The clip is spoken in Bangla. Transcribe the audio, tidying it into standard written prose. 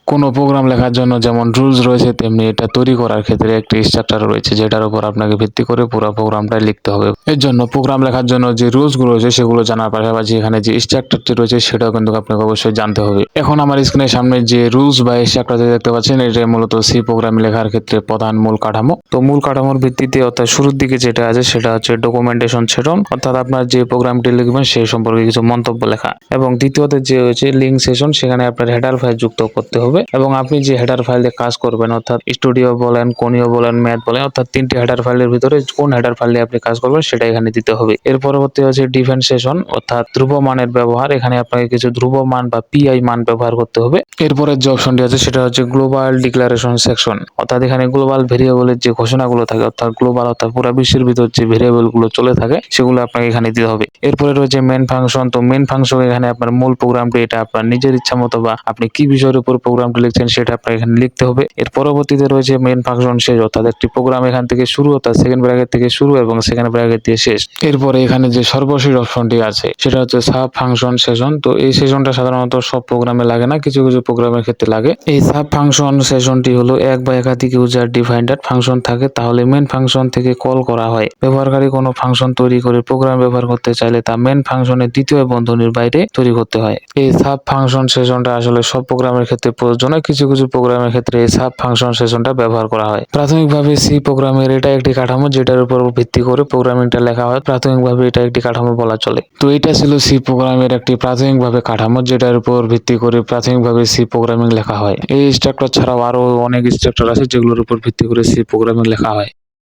কোনো প্রোগ্রাম লেখার জন্য যেমন রুলস রয়েছে, তেমনি এটা তৈরি করার ক্ষেত্রে একটি স্ট্রাকচার রয়েছে, যেটার উপর আপনাকে ভিত্তি করে পুরো প্রোগ্রামটাই লিখতে হবে। এর জন্য প্রোগ্রাম লেখার জন্য যে রুলসগুলো রয়েছে সেগুলো জানার পাশাপাশি এখানে যে স্ট্রাকচারটি রয়েছে সেটাও কিন্তু আপনাকে অবশ্যই জানতে হবে। এখন আমার স্ক্রিনের সামনে যে রুলস বা স্ট্রাকচার দেখতে পাচ্ছেন, এটা মূলত সি প্রোগ্রাম লেখার ক্ষেত্রে প্রধান মূল কাঠামো। তো মূল কাঠামোর ভিত্তিতে অর্থাৎ শুরুর দিকে যেটা আছে সেটা হচ্ছে ডকুমেন্টেশন সেশন, অর্থাৎ আপনার যে প্রোগ্রামটি লিখবেন সেই সম্পর্কে কিছু মন্তব্য লেখা। এবং দ্বিতীয়তে যে হচ্ছে লিঙ্ক সেশন, সেখানে আপনার হেডার ফাইল যুক্ত করতে হবে এবং আপনি যে হেডার ফাইলে কাজ করবেন, অর্থাৎ স্টুডিও বলেন, কোনিও বলেন, ম্যাথ বলেন, অর্থাৎ তিনটি হেডার ফাইলের ভিতরে কোন হেডার ফাইলে আপনি কাজ করবেন সেটা এখানে দিতে হবে। এর পরবর্তী হচ্ছে ডিফেন্স সেশন, অর্থাৎ ধ্রুব মানের ব্যবহার। এখানে আপনাকে কিছু ধ্রুব মান বা পিআই মান ব্যবহার করতে হবে। এরপরের যে অপশনটি আছে সেটা হচ্ছে গ্লোবাল ডিক্লারেশন সেকশন, অর্থাৎ এখানে গ্লোবাল ভেরিয়েবলের যে ঘোষণাগুলো থাকে, অর্থাৎ গ্লোবাল অর্থাৎ পুরো বিশ্বের ভিতর যে ভেরিয়েবল গুলো চলে থাকে সেগুলো আপনাকে এখানে দিতে হবে। এরপরে রয়েছে মেন ফাংশন। তো মেন ফাংশন এখানে আপনার মূল প্রোগ্রামটি, এটা আপনার নিজের ইচ্ছা মতো বা আপনি কি বিষয়ের উপর প্রোগ্রামটি লিখছেন সেটা আপনাকে এখানে লিখতে হবে। এর পরবর্তীতে রয়েছে মেন ফাংশন শেষ, অর্থাৎ একটি প্রোগ্রাম এখান থেকে শুরু, অর্থাৎ সেকেন্ড ব্র্যাকেট থেকে শুরু এবং সেকেন্ড ব্র্যাকেট দিয়ে শেষ। এরপরে এখানে যে সর্বশেষ অপশনটি আছে সেটা হচ্ছে সাব ফাংশন সেশন। তো এই সেশনটা সাধারণত সব প্রোগ্রামে লাগে না, কিছু কিছু প্রোগ্রামের ক্ষেত্রে লাগে। এই সাব ফাংশন সেশনটি হলো এক বা একাধিক ইউজার ডিফাইন্ড ফাংশন থাকে, তাহলে মেন ফাংশন থেকে কল করা হয়। ব্যবহারকারী কোনো ফাংশন তৈরি করে প্রোগ্রাম ব্যবহার করতে চাইলে তা মেন ফাংশনের দ্বিতীয় বন্ধনীর বাইরে তৈরি করতে হয়। এই সাব ফাংশন সেশনটা আসলে সব প্রোগ্রামের ক্ষেত্রে প্রয়োজন হয়, কিছু কিছু প্রোগ্রামের ক্ষেত্রে এই সাব ফাংশন সেশনটা ব্যবহার করা হয়। প্রাথমিকভাবে সি প্রোগ্রামের এটা একটি কাঠামো যেটার উপর ভিত্তি করে প্রোগ্রামিংটা লেখা হয়। প্রাথমিকভাবে এটা একটি কাঠামো বলা চলে। তো এটা ছিল সি প্রোগ্রামের একটি প্রাথমিকভাবে কাঠামো, যেটার উপর ভিত্তি করে প্রাথমিকভাবে সি প্রোগ্রামিং লেখা হয়। এই স্ট্রাকচার ছাড়াও আরো অনেক স্ট্রাকচার আছে যেগুলোর উপর ভিত্তি করে সি প্রোগ্রামিং লেখা হয়।